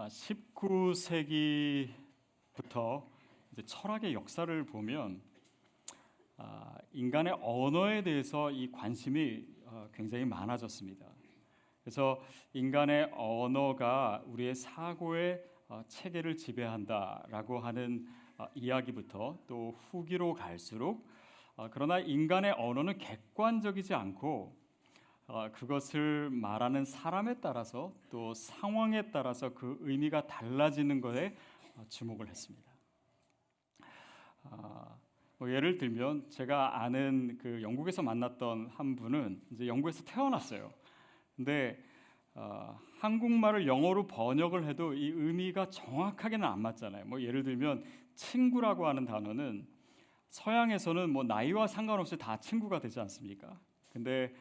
19세기부터 이제 철학의 역사를 보면 인간의 언어에 대해서 이 관심이 굉장히 많아졌습니다. 그래서 인간의 언어가 우리의 사고의 체계를 지배한다라고 하는 이야기부터 또 후기로 갈수록 그러나 인간의 언어는 객관적이지 않고 그것을 말하는 사람에 따라서 또 상황에 따라서 그 의미가 달라지는 것에 주목을 했습니다. 예를 들면 제가 아는 그 영국에서 만났던 한 분은 이제 영국에서 태어났어요. 근데 한국말을 영어로 번역을 해도 이 의미가 정확하게는 안 맞잖아요. 예를 들면 친구라고 하는 단어는 서양에서는 나이와 상관없이 다 친구가 되지 않습니까? 근데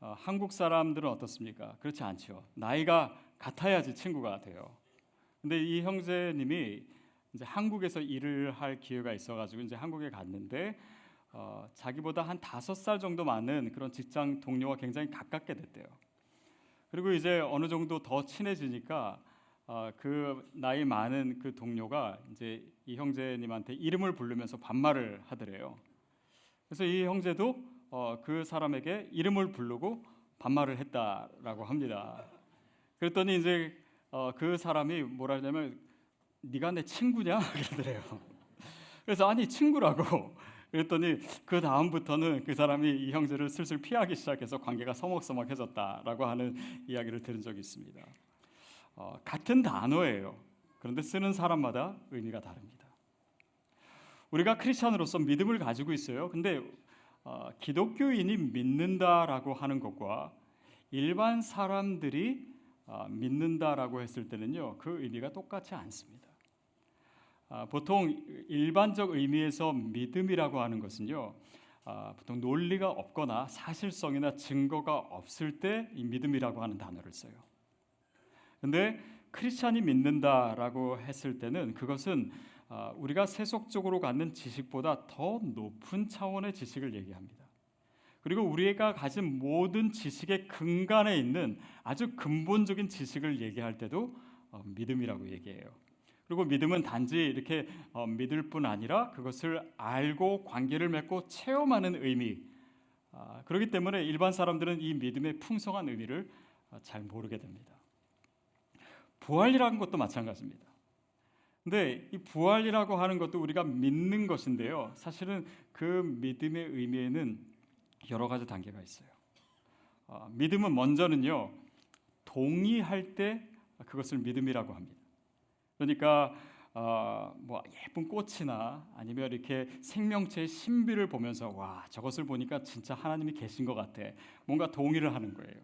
한국 사람들은 어떻습니까? 그렇지 않죠. 나이가 같아야지 친구가 돼요. 근데 이 형제님이 이제 한국에서 일을 할 기회가 있어가지고 이제 한국에 갔는데 자기보다 한 5살 정도 많은 그런 직장 동료와 굉장히 가깝게 됐대요. 그리고 이제 어느 정도 더 친해지니까 그 나이 많은 그 동료가 이제 이 형제님한테 이름을 부르면서 반말을 하더래요. 그래서 이 형제도 그 사람에게 이름을 부르고 반말을 했다라고 합니다. 그랬더니 이제 그 사람이 뭐라 하냐면 네가 내 친구냐 그러더래요. 그래서 아니 친구라고. 그랬더니 그 다음부터는 그 사람이 이 형제를 슬슬 피하기 시작해서 관계가 서먹서먹해졌다라고 하는 이야기를 들은 적이 있습니다. 같은 단어예요. 그런데 쓰는 사람마다 의미가 다릅니다. 우리가 크리스천으로서 믿음을 가지고 있어요. 근데 기독교인이 믿는다라고 하는 것과 일반 사람들이 믿는다라고 했을 때는요, 그 의미가 똑같지 않습니다. 보통 일반적 의미에서 믿음이라고 하는 것은요, 보통 논리가 없거나 사실성이나 증거가 없을 때 이 믿음이라고 하는 단어를 써요. 근데 크리스찬이 믿는다라고 했을 때는 그것은 우리가 세속적으로 갖는 지식보다 더 높은 차원의 지식을 얘기합니다. 그리고 우리가 가진 모든 지식의 근간에 있는 아주 근본적인 지식을 얘기할 때도 믿음이라고 얘기해요. 그리고 믿음은 단지 이렇게 믿을 뿐 아니라 그것을 알고 관계를 맺고 체험하는 의미. 그렇기 때문에 일반 사람들은 이 믿음의 풍성한 의미를 잘 모르게 됩니다. 부활이라는 것도 마찬가지입니다. 근데 이 부활이라고 하는 것도 우리가 믿는 것인데요. 사실은 그 믿음의 의미에는 여러 가지 단계가 있어요. 믿음은 먼저는요, 동의할 때 그것을 믿음이라고 합니다. 그러니까 예쁜 꽃이나 아니면 이렇게 생명체의 신비를 보면서 와, 저것을 보니까 진짜 하나님이 계신 것 같아. 뭔가 동의를 하는 거예요.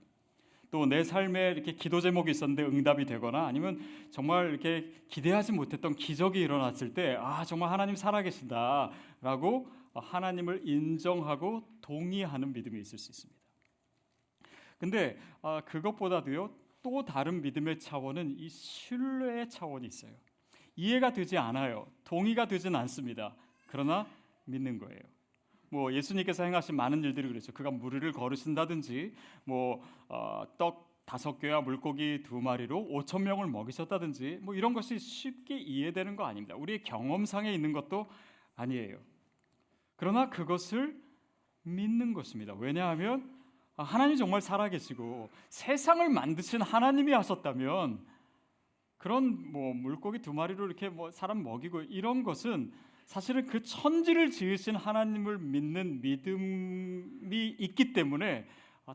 또 내 삶에 이렇게 기도 제목이 있었는데 응답이 되거나 아니면 정말 이렇게 기대하지 못했던 기적이 일어났을 때 정말 하나님 살아계신다라고 하나님을 인정하고 동의하는 믿음이 있을 수 있습니다. 근데 그것보다도요, 또 다른 믿음의 차원은 이 신뢰의 차원이 있어요. 이해가 되지 않아요. 동의가 되진 않습니다. 그러나 믿는 거예요. 예수님께서 행하신 많은 일들이 그렇죠. 그가 무리를 걸으신다든지 떡 5개와 물고기 2마리로 5,000명을 먹이셨다든지 이런 것이 쉽게 이해되는 거 아닙니다. 우리의 경험상에 있는 것도 아니에요. 그러나 그것을 믿는 것입니다. 왜냐하면 하나님이 정말 살아계시고 세상을 만드신 하나님이 하셨다면 그런 물고기 2마리로 이렇게 사람 먹이고 이런 것은 사실은 그 천지를 지으신 하나님을 믿는 믿음이 있기 때문에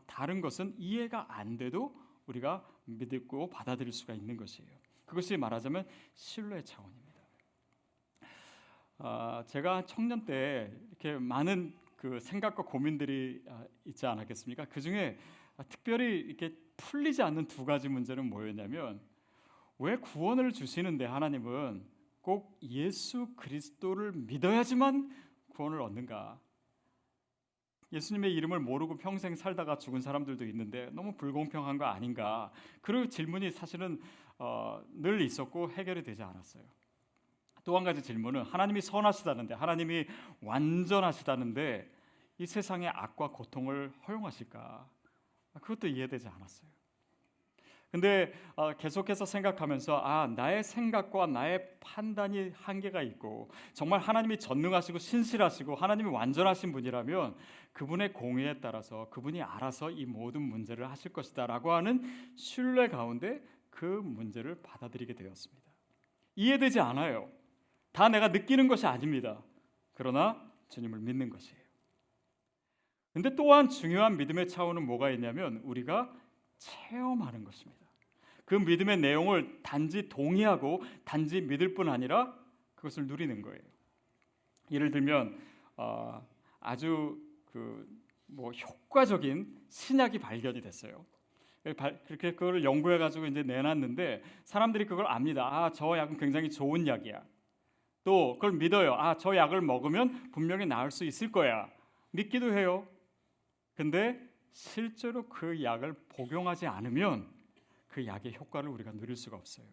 다른 것은 이해가 안 돼도 우리가 믿고 받아들일 수가 있는 것이에요. 그것이 말하자면 신뢰의 차원입니다. 제가 청년 때 이렇게 많은 그 생각과 고민들이 있지 않았겠습니까? 그 중에 특별히 이렇게 풀리지 않는 2가지 문제는 뭐였냐면, 왜 구원을 주시는데 하나님은 꼭 예수 그리스도를 믿어야지만 구원을 얻는가? 예수님의 이름을 모르고 평생 살다가 죽은 사람들도 있는데 너무 불공평한 거 아닌가? 그런 질문이 사실은 늘 있었고 해결이 되지 않았어요. 또 한 가지 질문은 하나님이 선하시다는데, 하나님이 완전하시다는데 이 세상의 악과 고통을 허용하실까? 그것도 이해되지 않았어요. 근데 계속해서 생각하면서 나의 생각과 나의 판단이 한계가 있고 정말 하나님이 전능하시고 신실하시고 하나님이 완전하신 분이라면 그분의 공의에 따라서 그분이 알아서 이 모든 문제를 하실 것이다 라고 하는 신뢰 가운데 그 문제를 받아들이게 되었습니다. 이해되지 않아요. 다 내가 느끼는 것이 아닙니다. 그러나 주님을 믿는 것이에요. 근데 또한 중요한 믿음의 차원은 뭐가 있냐면 우리가 체험하는 것입니다. 그 믿음의 내용을 단지 동의하고 단지 믿을 뿐 아니라 그것을 누리는 거예요. 예를 들면 아주 효과적인 신약이 발견이 됐어요. 그렇게 그걸 연구해 가지고 이제 내놨는데 사람들이 그걸 압니다. 저 약은 굉장히 좋은 약이야. 또 그걸 믿어요. 저 약을 먹으면 분명히 나을 수 있을 거야. 믿기도 해요. 근데 실제로 그 약을 복용하지 않으면 그 약의 효과를 우리가 누릴 수가 없어요.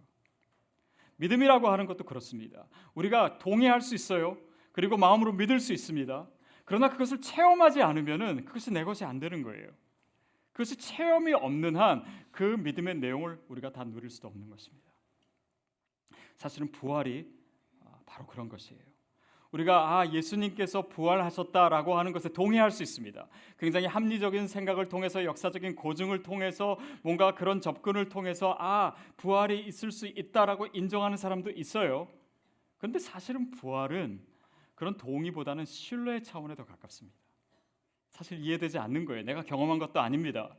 믿음이라고 하는 것도 그렇습니다. 우리가 동의할 수 있어요. 그리고 마음으로 믿을 수 있습니다. 그러나 그것을 체험하지 않으면은 그것이 내 것이 안 되는 거예요. 그것이 체험이 없는 한 그 믿음의 내용을 우리가 다 누릴 수도 없는 것입니다. 사실은 부활이 바로 그런 것이에요. 우리가 예수님께서 부활하셨다라고 하는 것에 동의할 수 있습니다. 굉장히 합리적인 생각을 통해서 역사적인 고증을 통해서 뭔가 그런 접근을 통해서 부활이 있을 수 있다라고 인정하는 사람도 있어요. 그런데 사실은 부활은 그런 동의보다는 신뢰의 차원에 더 가깝습니다. 사실 이해되지 않는 거예요. 내가 경험한 것도 아닙니다.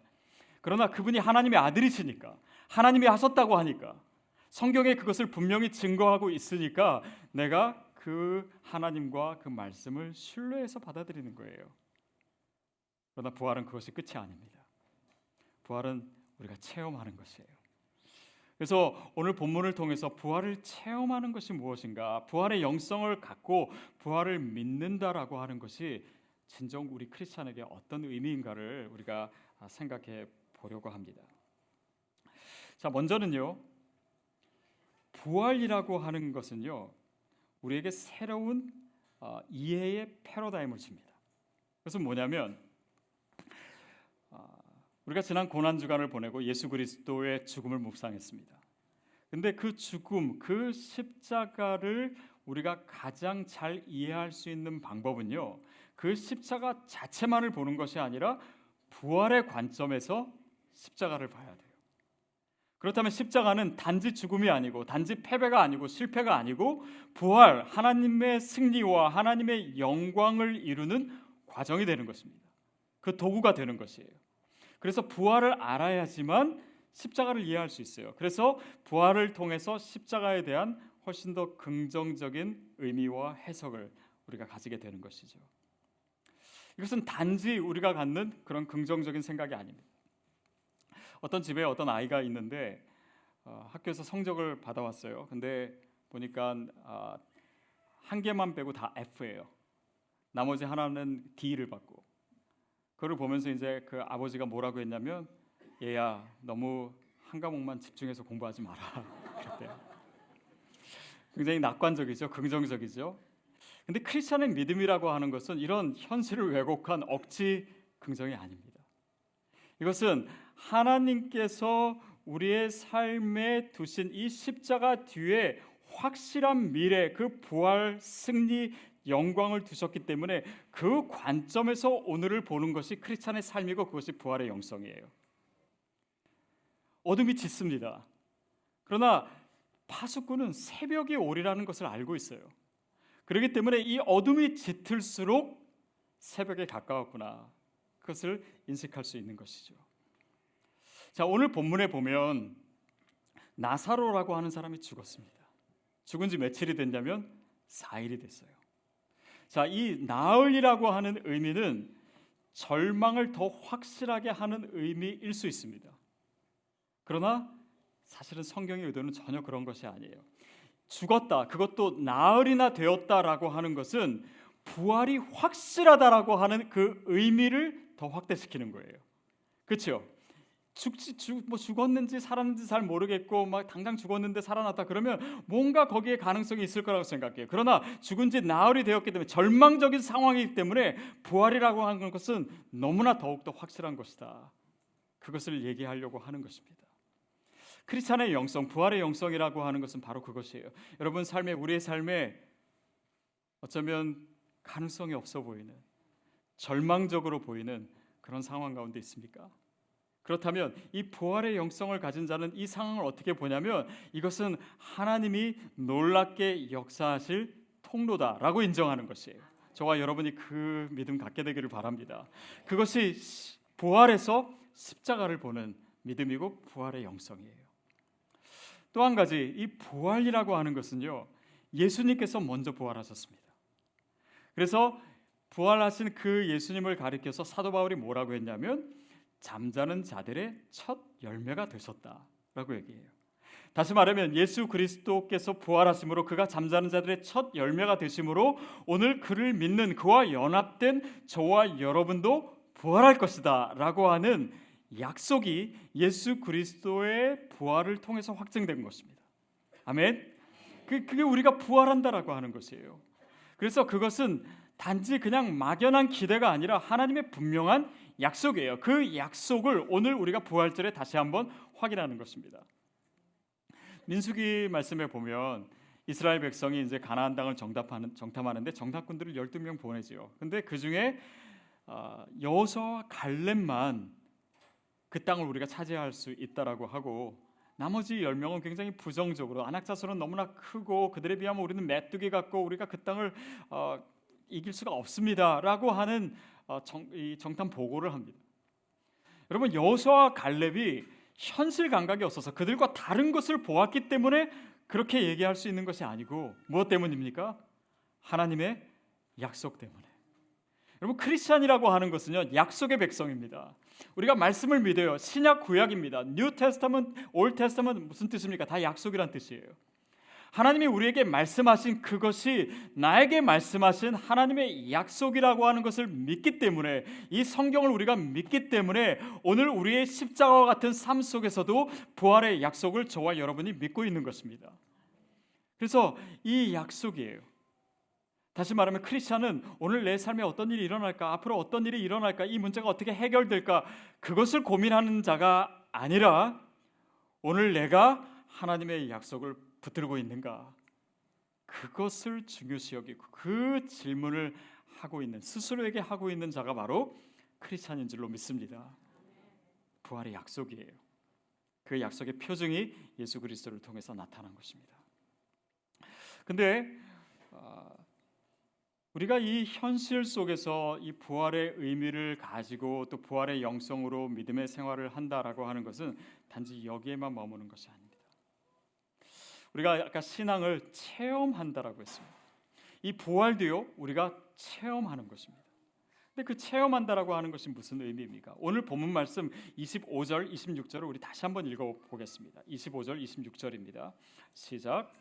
그러나 그분이 하나님의 아들이시니까 하나님이 하셨다고 하니까 성경에 그것을 분명히 증거하고 있으니까 내가 그 하나님과 그 말씀을 신뢰해서 받아들이는 거예요. 그러나 부활은 그것이 끝이 아닙니다. 부활은 우리가 체험하는 것이에요. 그래서 오늘 본문을 통해서 부활을 체험하는 것이 무엇인가, 부활의 영성을 갖고 부활을 믿는다라고 하는 것이 진정 우리 크리스찬에게 어떤 의미인가를 우리가 생각해 보려고 합니다. 자, 먼저는요, 부활이라고 하는 것은요, 우리에게 새로운 이해의 패러다임을 줍니다. 그것은 뭐냐면 우리가 지난 고난주간을 보내고 예수 그리스도의 죽음을 묵상했습니다. 근데 그 죽음, 그 십자가를 우리가 가장 잘 이해할 수 있는 방법은요, 그 십자가 자체만을 보는 것이 아니라 부활의 관점에서 십자가를 봐야 돼요. 그렇다면 십자가는 단지 죽음이 아니고 단지 패배가 아니고 실패가 아니고 부활, 하나님의 승리와 하나님의 영광을 이루는 과정이 되는 것입니다. 그 도구가 되는 것이에요. 그래서 부활을 알아야지만 십자가를 이해할 수 있어요. 그래서 부활을 통해서 십자가에 대한 훨씬 더 긍정적인 의미와 해석을 우리가 가지게 되는 것이죠. 이것은 단지 우리가 갖는 그런 긍정적인 생각이 아닙니다. 어떤 집에 어떤 아이가 있는데 학교에서 성적을 받아왔어요. 근데 보니까 한 개만 빼고 다 F예요. 나머지 하나는 D를 받고. 그걸 보면서 이제 그 아버지가 뭐라고 했냐면, 얘야 너무 한 과목만 집중해서 공부하지 마라. 그랬대요. 굉장히 낙관적이죠, 긍정적이죠. 근데 크리스천의 믿음이라고 하는 것은 이런 현실을 왜곡한 억지 긍정이 아닙니다. 이것은 하나님께서 우리의 삶에 두신 이 십자가 뒤에 확실한 미래, 그 부활, 승리, 영광을 두셨기 때문에 그 관점에서 오늘을 보는 것이 크리스찬의 삶이고 그것이 부활의 영성이에요. 어둠이 짙습니다. 그러나 파수꾼은 새벽이 오리라는 것을 알고 있어요. 그렇기 때문에 이 어둠이 짙을수록 새벽에 가까웠구나, 그것을 인식할 수 있는 것이죠. 자, 오늘 본문에 보면 나사로라고 하는 사람이 죽었습니다. 죽은 지 며칠이 됐냐면 4일이 됐어요. 자, 이 나흘이라고 하는 의미는 절망을 더 확실하게 하는 의미일 수 있습니다. 그러나 사실은 성경의 의도는 전혀 그런 것이 아니에요. 죽었다, 그것도 나흘이나 되었다라고 하는 것은 부활이 확실하다라고 하는 그 의미를 더 확대시키는 거예요. 그렇죠? 죽었는지 살았는지 잘 모르겠고 막 당장 죽었는데 살아났다 그러면 뭔가 거기에 가능성이 있을 거라고 생각해요. 그러나 죽은 지 나흘이 되었기 때문에 절망적인 상황이기 때문에 부활이라고 하는 것은 너무나 더욱더 확실한 것이다, 그것을 얘기하려고 하는 것입니다. 크리스찬의 영성, 부활의 영성이라고 하는 것은 바로 그것이에요. 여러분 삶에, 우리의 삶에 어쩌면 가능성이 없어 보이는, 절망적으로 보이는 그런 상황 가운데 있습니까? 그렇다면 이 부활의 영성을 가진 자는 이 상황을 어떻게 보냐면 이것은 하나님이 놀랍게 역사하실 통로다라고 인정하는 것이에요. 저와 여러분이 그 믿음 갖게 되기를 바랍니다. 그것이 부활에서 십자가를 보는 믿음이고 부활의 영성이에요. 또 한 가지, 이 부활이라고 하는 것은요, 예수님께서 먼저 부활하셨습니다. 그래서 부활하신 그 예수님을 가리켜서 사도 바울이 뭐라고 했냐면 잠자는 자들의 첫 열매가 되셨다라고 얘기해요. 다시 말하면 예수 그리스도께서 부활하심으로 그가 잠자는 자들의 첫 열매가 되심으로 오늘 그를 믿는 그와 연합된 저와 여러분도 부활할 것이다 라고 하는 약속이 예수 그리스도의 부활을 통해서 확증된 것입니다. 아멘. 그게 우리가 부활한다라고 하는 것이에요. 그래서 그것은 단지 그냥 막연한 기대가 아니라 하나님의 분명한 약속이에요. 그 약속을 오늘 우리가 부활절에 다시 한번 확인하는 것입니다. 민수기 말씀에 보면 이스라엘 백성이 이제 가나안 땅을 정탐하는데 정탐꾼들을 12명 보내지요. 근데 그 중에 여호수아와 갈렙만 그 땅을 우리가 차지할 수 있다라고 하고 나머지 10명은 굉장히 부정적으로 안악자손은 너무나 크고 그들에 비하면 우리는 메뚜기 같고 우리가 그 땅을 이길 수가 없습니다라고 하는 정탐 보고를 합니다. 여러분 여호수아와 갈렙이 현실 감각이 없어서 그들과 다른 것을 보았기 때문에 그렇게 얘기할 수 있는 것이 아니고 무엇 때문입니까? 하나님의 약속 때문에. 여러분 크리스찬이라고 하는 것은요 약속의 백성입니다. 우리가 말씀을 믿어요. 신약 구약입니다. 뉴 테스타먼트, 올 테스타먼트 무슨 뜻입니까? 다 약속이란 뜻이에요. 하나님이 우리에게 말씀하신 그것이 나에게 말씀하신 하나님의 약속이라고 하는 것을 믿기 때문에 이 성경을 우리가 믿기 때문에 오늘 우리의 십자가와 같은 삶 속에서도 부활의 약속을 저와 여러분이 믿고 있는 것입니다. 그래서 이 약속이에요. 다시 말하면 크리스찬은 오늘 내 삶에 어떤 일이 일어날까, 앞으로 어떤 일이 일어날까, 이 문제가 어떻게 해결될까 그것을 고민하는 자가 아니라 오늘 내가 하나님의 약속을 붙들고 있는가 그것을 중요시 여기고 그 질문을 하고 있는 스스로에게 하고 있는 자가 바로 크리스찬인 줄로 믿습니다. 부활의 약속이에요. 그 약속의 표징이 예수 그리스도를 통해서 나타난 것입니다. 근데 우리가 이 현실 속에서 이 부활의 의미를 가지고 또 부활의 영성으로 믿음의 생활을 한다라고 하는 것은 단지 여기에만 머무는 것이 아닙니다. 우리가 아까 신앙을 체험한다라고 했습니다. 이 부활도요 우리가 체험하는 것입니다. 근데 그 체험한다라고 하는 것이 무슨 의미입니까? 오늘 본문 말씀 25절, 26절을 우리 다시 한번 읽어보겠습니다. 25절, 26절입니다. 시작.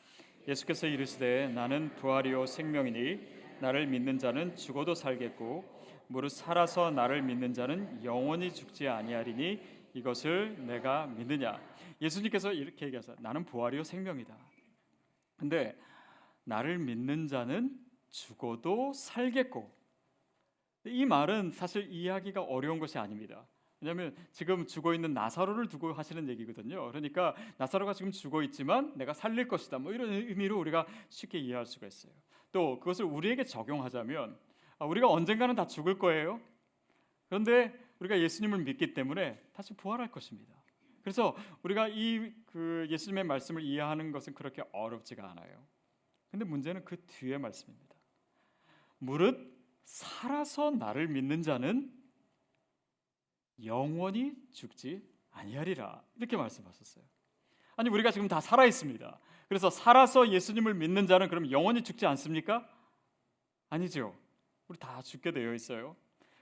예수께서 이르시되 나는 부활이요 생명이니 나를 믿는 자는 죽어도 살겠고 무릇 살아서 나를 믿는 자는 영원히 죽지 아니하리니 이것을 내가 믿느냐. 예수님께서 이렇게 얘기하세요. 나는 부활이요 생명이다. 근데 나를 믿는 자는 죽어도 살겠고, 이 말은 사실 이해하기가 어려운 것이 아닙니다. 왜냐하면 지금 죽어 있는 나사로를 두고 하시는 얘기거든요. 그러니까 나사로가 지금 죽어 있지만 내가 살릴 것이다 뭐 이런 의미로 우리가 쉽게 이해할 수가 있어요. 또 그것을 우리에게 적용하자면 우리가 언젠가는 다 죽을 거예요. 그런데 우리가 예수님을 믿기 때문에 다시 부활할 것입니다. 그래서 우리가 그 예수님의 말씀을 이해하는 것은 그렇게 어렵지가 않아요. 근데 문제는 그 뒤에 말씀입니다. 무릇 살아서 나를 믿는 자는 영원히 죽지 아니하리라 이렇게 말씀하셨어요. 아니 우리가 지금 다 살아 있습니다. 그래서 살아서 예수님을 믿는 자는 그럼 영원히 죽지 않습니까? 아니죠. 우리 다 죽게 되어 있어요.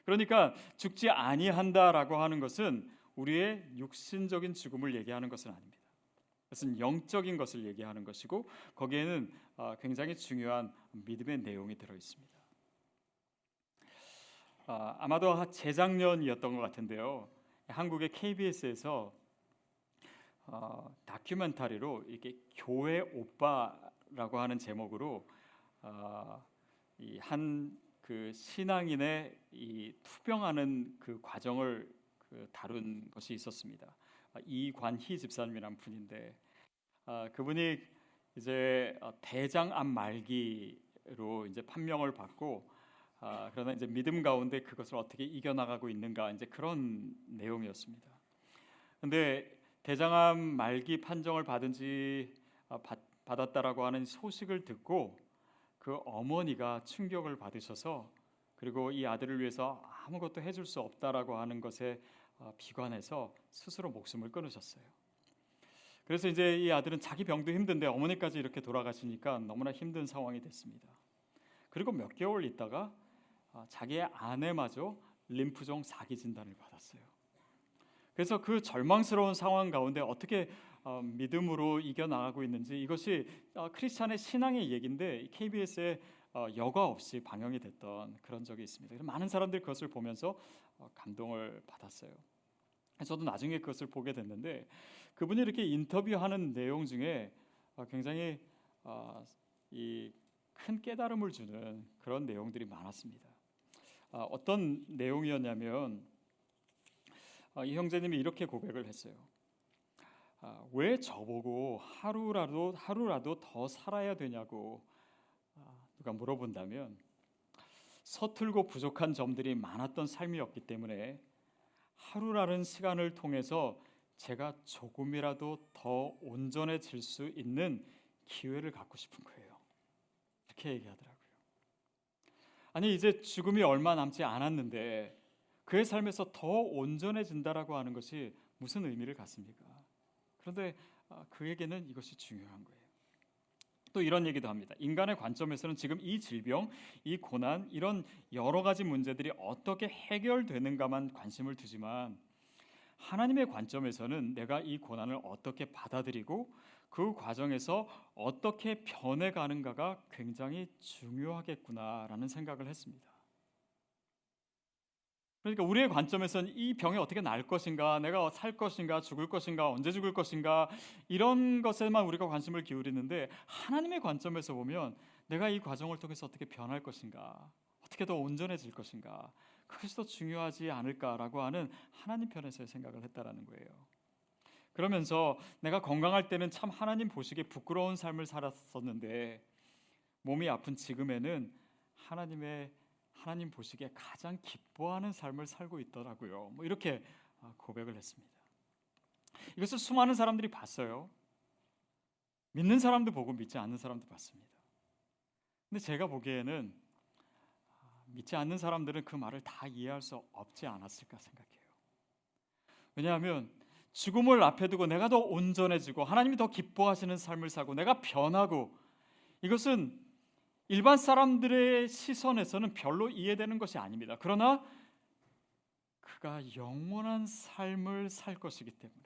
그러니까 죽지 아니한다라고 하는 것은 우리의 육신적인 죽음을 얘기하는 것은 아닙니다. 그것은 영적인 것을 얘기하는 것이고 거기에는 굉장히 중요한 믿음의 내용이 들어 있습니다. 아마도 재작년이었던 것 같은데요. 한국의 KBS에서 다큐멘터리로 이렇게 교회 오빠라고 하는 제목으로 이 한 그 신앙인의 이 투병하는 그 과정을 다룬 것이 있었습니다. 이관희 집사님이란 분인데 그분이 이제 대장암 말기로 이제 판명을 받고 그러나 이제 믿음 가운데 그것을 어떻게 이겨나가고 있는가 이제 그런 내용이었습니다. 근데 대장암 말기 판정을 받았다라고 하는 소식을 듣고 그 어머니가 충격을 받으셔서 그리고 이 아들을 위해서 아무것도 해줄 수 없다라고 하는 것에 비관해서 스스로 목숨을 끊으셨어요. 그래서 이제 이 아들은 자기 병도 힘든데 어머니까지 이렇게 돌아가시니까 너무나 힘든 상황이 됐습니다. 그리고 몇 개월 있다가 자기의 아내마저 림프종 4기 진단을 받았어요. 그래서 그 절망스러운 상황 가운데 어떻게 믿음으로 이겨나가고 있는지 이것이 크리스찬의 신앙의 얘기인데 KBS에 여과 없이 방영이 됐던 그런 적이 있습니다. 많은 사람들이 그것을 보면서 감동을 받았어요. 저도 나중에 그것을 보게 됐는데 그분이 이렇게 인터뷰하는 내용 중에 굉장히 이 큰 깨달음을 주는 그런 내용들이 많았습니다. 어떤 내용이었냐면 이 형제님이 이렇게 고백을 했어요. 왜 저보고 하루라도 더 살아야 되냐고 누가 물어본다면 서툴고 부족한 점들이 많았던 삶이었기 때문에 하루라는 시간을 통해서 제가 조금이라도 더 온전해질 수 있는 기회를 갖고 싶은 거예요. 이렇게 얘기하더라고요. 아니 이제 죽음이 얼마 남지 않았는데 그의 삶에서 더 온전해진다라고 하는 것이 무슨 의미를 갖습니까? 그런데 그에게는 이것이 중요한 거예요. 또 이런 얘기도 합니다. 인간의 관점에서는 지금 이 질병, 이 고난, 이런 여러 가지 문제들이 어떻게 해결되는가만 관심을 두지만 하나님의 관점에서는 내가 이 고난을 어떻게 받아들이고 그 과정에서 어떻게 변해가는가가 굉장히 중요하겠구나라는 생각을 했습니다. 그러니까 우리의 관점에서는 이 병이 어떻게 나을 것인가, 내가 살 것인가, 죽을 것인가, 언제 죽을 것인가 이런 것에만 우리가 관심을 기울이는데 하나님의 관점에서 보면 내가 이 과정을 통해서 어떻게 변할 것인가, 어떻게 더 온전해질 것인가 그것이 더 중요하지 않을까라고 하는 하나님 편에서의 생각을 했다라는 거예요. 그러면서 내가 건강할 때는 참 하나님 보시기에 부끄러운 삶을 살았었는데 몸이 아픈 지금에는 하나님 보시기에 가장 기뻐하는 삶을 살고 있더라고요. 이렇게 고백을 했습니다. 이것을 수많은 사람들이 봤어요. 믿는 사람도 보고 믿지 않는 사람도 봤습니다. 근데 제가 보기에는 믿지 않는 사람들은 그 말을 다 이해할 수 없지 않았을까 생각해요. 왜냐하면 죽음을 앞에 두고 내가 더 온전해지고 하나님이 더 기뻐하시는 삶을 살고 내가 변하고 이것은 일반 사람들의 시선에서는 별로 이해되는 것이 아닙니다. 그러나 그가 영원한 삶을 살 것이기 때문에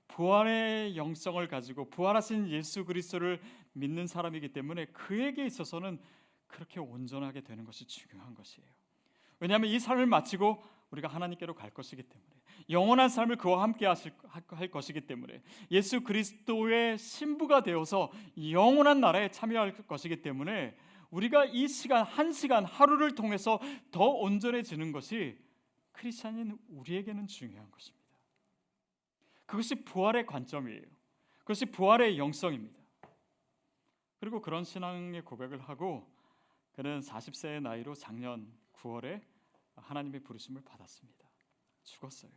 부활의 영성을 가지고 부활하신 예수 그리스도를 믿는 사람이기 때문에 그에게 있어서는 그렇게 온전하게 되는 것이 중요한 것이에요. 왜냐하면 이 삶을 마치고 우리가 하나님께로 갈 것이기 때문에 영원한 삶을 그와 함께 할 것이기 때문에 예수 그리스도의 신부가 되어서 영원한 나라에 참여할 것이기 때문에 우리가 이 시간 한 시간 하루를 통해서 더 온전해지는 것이 크리스찬인 우리에게는 중요한 것입니다. 그것이 부활의 관점이에요. 그것이 부활의 영성입니다. 그리고 그런 신앙의 고백을 하고 그는 40세의 나이로 작년 9월에 하나님의 부르심을 받았습니다. 죽었어요.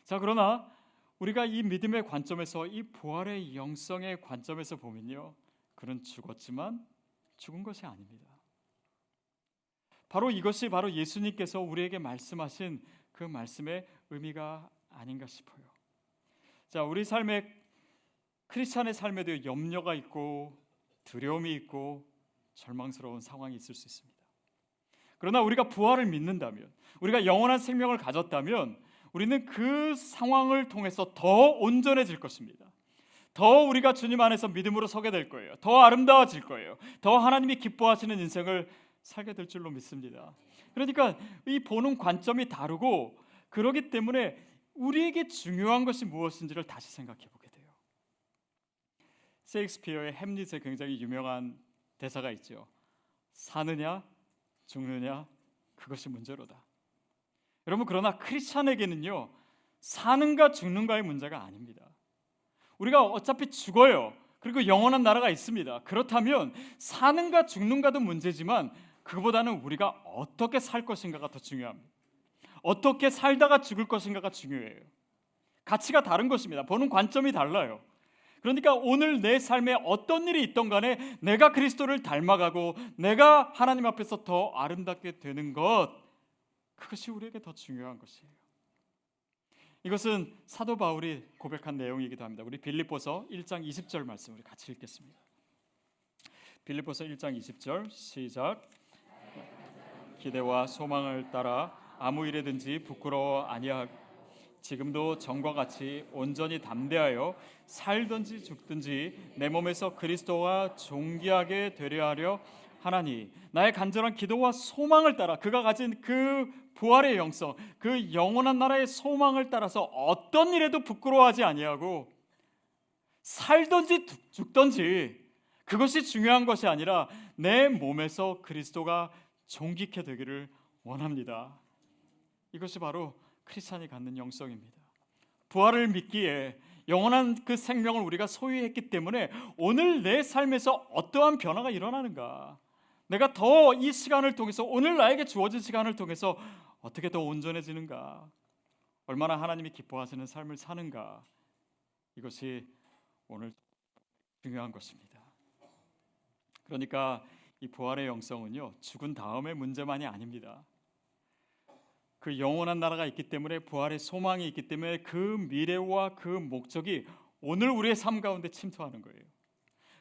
자, 그러나 우리가 이 믿음의 관점에서 이 부활의 영성의 관점에서 보면요, 그는 죽었지만 죽은 것이 아닙니다. 이것이 바로 예수님께서 우리에게 말씀하신 그 말씀의 의미가 아닌가 싶어요. 자, 우리 삶의 크리스찬의 삶에도 염려가 있고 두려움이 있고 절망스러운 상황이 있을 수 있습니다. 그러나 우리가 부활을 믿는다면, 우리가 영원한 생명을 가졌다면 우리는 그 상황을 통해서 더 온전해질 것입니다. 더 우리가 주님 안에서 믿음으로 서게 될 거예요. 더 아름다워질 거예요. 더 하나님이 기뻐하시는 인생을 살게 될 줄로 믿습니다. 그러니까 이 보는 관점이 다르고 그러기 때문에 우리에게 중요한 것이 무엇인지를 다시 생각해 보게 돼요. 셰익스피어의 햄릿에 굉장히 유명한 대사가 있죠. 사느냐 죽느냐 그것이 문제로다. 여러분, 그러나 크리스찬에게는요 사는가 죽는가의 문제가 아닙니다. 우리가 어차피 죽어요. 그리고 영원한 나라가 있습니다. 그렇다면 사는가 죽는가도 문제지만 그보다는 우리가 어떻게 살 것인가가 더 중요합니다. 어떻게 살다가 죽을 것인가가 중요해요. 가치가 다른 것입니다. 보는 관점이 달라요. 그러니까 오늘 내 삶에 어떤 일이 있던 간에 내가 그리스도를 닮아가고 내가 하나님 앞에서 더 아름답게 되는 것, 그것이 우리에게 더 중요한 것이에요. 이것은 사도 바울이 고백한 내용이기도 합니다. 우리 빌립보서 1장 20절 말씀 우리 같이 읽겠습니다. 빌립보서 1장 20절 시작. 기대와 소망을 따라 아무 일에든지 부끄러워 아니하고 지금도 전과 같이 온전히 담대하여 살든지 죽든지 내 몸에서 그리스도와 존귀하게 되려 하려 하나니 나의 간절한 기도와 소망을 따라 그가 가진 그 부활의 영성, 그 영원한 나라의 소망을 따라서 어떤 일에도 부끄러워하지 아니하고 살든지 죽든지 그것이 중요한 것이 아니라 내 몸에서 그리스도가 존귀케 되기를 원합니다. 이것이 바로 크리스찬이 갖는 영성입니다. 부활을 믿기에 영원한 그 생명을 우리가 소유했기 때문에 오늘 내 삶에서 어떠한 변화가 일어나는가, 내가 더 이 시간을 통해서 오늘 나에게 주어진 시간을 통해서 어떻게 더 온전해지는가, 얼마나 하나님이 기뻐하시는 삶을 사는가, 이것이 오늘 중요한 것입니다. 그러니까 이 부활의 영성은요, 죽은 다음의 문제만이 아닙니다. 그 영원한 나라가 있기 때문에, 부활의 소망이 있기 때문에 그 미래와 그 목적이 오늘 우리의 삶 가운데 침투하는 거예요.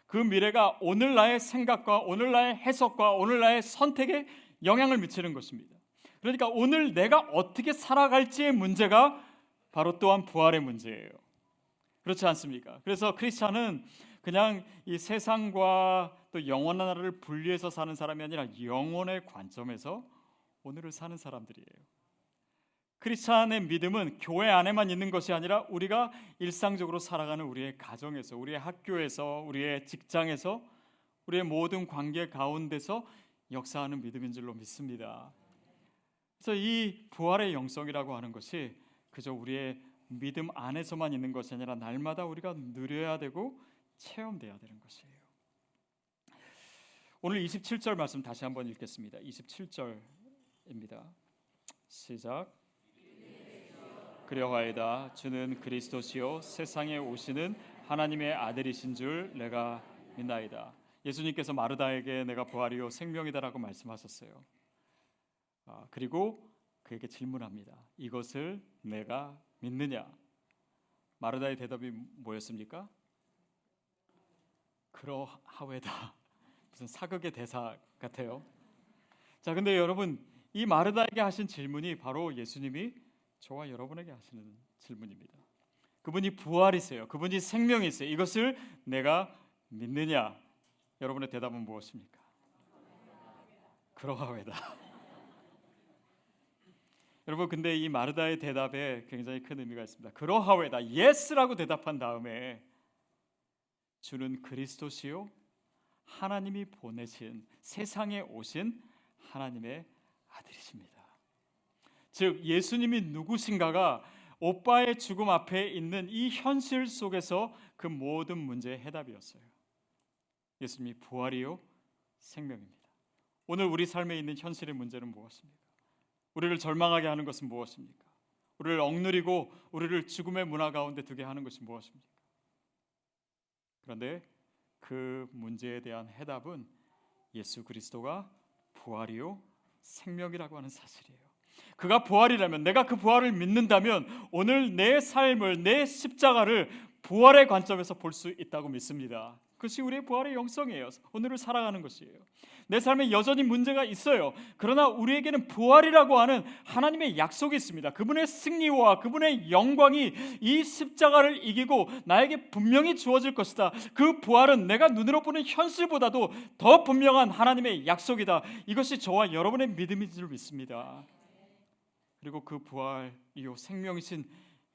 그 미래가 오늘 나의 생각과 오늘 나의 해석과 오늘 나의 선택에 영향을 미치는 것입니다. 그러니까 오늘 내가 어떻게 살아갈지의 문제가 바로 또한 부활의 문제예요. 그렇지 않습니까? 그래서 크리스찬은 그냥 이 세상과 또 영원한 나라를 분리해서 사는 사람이 아니라 영혼의 관점에서 오늘을 사는 사람들이에요. 크리스찬의 믿음은 교회 안에만 있는 것이 아니라 우리가 일상적으로 살아가는 우리의 가정에서, 우리의 학교에서, 우리의 직장에서, 우리의 모든 관계 가운데서 역사하는 믿음인 줄로 믿습니다. 그래서 이 부활의 영성이라고 하는 것이 그저 우리의 믿음 안에서만 있는 것이 아니라 날마다 우리가 누려야 되고 체험돼야 되는 것이에요. 오늘 27절 말씀 다시 한번 읽겠습니다. 27절입니다. 시작. 그려하이다 주는 그리스도시요 세상에 오시는 하나님의 아들이신 줄 내가 믿나이다. 예수님께서 마르다에게 내가 부활이요 생명이다라고 말씀하셨어요. 그리고 그에게 질문합니다. 이것을 내가 믿느냐? 마르다의 대답이 뭐였습니까? 그러하외다. 무슨 사극의 대사 같아요. 자, 근데 여러분, 이 마르다에게 하신 질문이 바로 예수님이 저와 여러분에게 하시는 질문입니다. 그분이 부활이세요. 그분이 생명이세요. 이것을 내가 믿느냐? 여러분의 대답은 무엇입니까? 그러하외다. 여러분, 근데 이 마르다의 대답에 굉장히 큰 의미가 있습니다. 그러하외다, yes라고 대답한 다음에 주는 그리스도시요 하나님이 보내신 세상에 오신 하나님의 아들이십니다. 즉 예수님이 누구신가가 오빠의 죽음 앞에 있는 이 현실 속에서 그 모든 문제의 해답이었어요. 예수님이 부활이요 생명입니다. 오늘 우리 삶에 있는 현실의 문제는 무엇입니까? 우리를 절망하게 하는 것은 무엇입니까? 우리를 억누리고 우리를 죽음의 문화 가운데 두게 하는 것이 무엇입니까? 그런데 그 문제에 대한 해답은 예수 그리스도가 부활이요 생명이라고 하는 사실이에요. 그가 부활이라면, 내가 그 부활을 믿는다면 오늘 내 삶을, 내 십자가를 부활의 관점에서 볼 수 있다고 믿습니다. 그것이 우리의 부활의 영성이에요. 오늘을 살아가는 것이에요. 내 삶에 여전히 문제가 있어요. 그러나 우리에게는 부활이라고 하는 하나님의 약속이 있습니다. 그분의 승리와 그분의 영광이 이 십자가를 이기고 나에게 분명히 주어질 것이다. 그 부활은 내가 눈으로 보는 현실보다도 더 분명한 하나님의 약속이다. 이것이 저와 여러분의 믿음인 줄 믿습니다. 그리고 그 부활이요 생명이신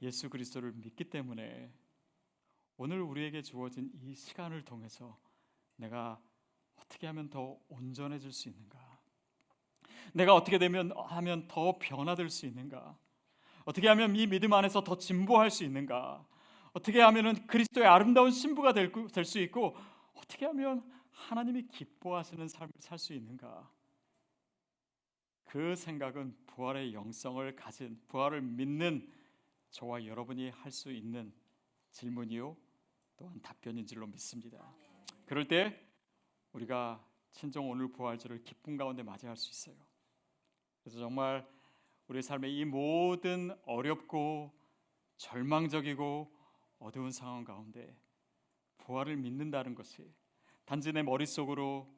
예수 그리스도를 믿기 때문에 오늘 우리에게 주어진 이 시간을 통해서 내가 어떻게 하면 더 온전해질 수 있는가? 내가 어떻게 하면 더 변화될 수 있는가? 어떻게 하면 이 믿음 안에서 더 진보할 수 있는가? 어떻게 하면은 그리스도의 아름다운 신부가 될 수 있고 어떻게 하면 하나님이 기뻐하시는 삶을 살 수 있는가? 그 생각은 부활의 영성을 가진 부활을 믿는 저와 여러분이 할 수 있는 질문이요 또한 답변인 줄로 믿습니다. 그럴 때 우리가 친정 오늘 부활절을 기쁨 가운데 맞이할 수 있어요. 그래서 정말 우리 삶의 이 모든 어렵고 절망적이고 어두운 상황 가운데 부활을 믿는다는 것이 단지 내 머릿속으로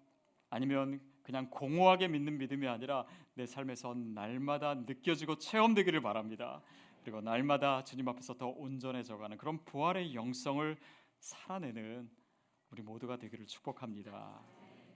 아니면 그냥 공허하게 믿는 믿음이 아니라 내 삶에서 날마다 느껴지고 체험되기를 바랍니다. 그리고 날마다 주님 앞에서 더 온전해져가는 그런 부활의 영성을 살아내는 우리 모두가 되기를 축복합니다.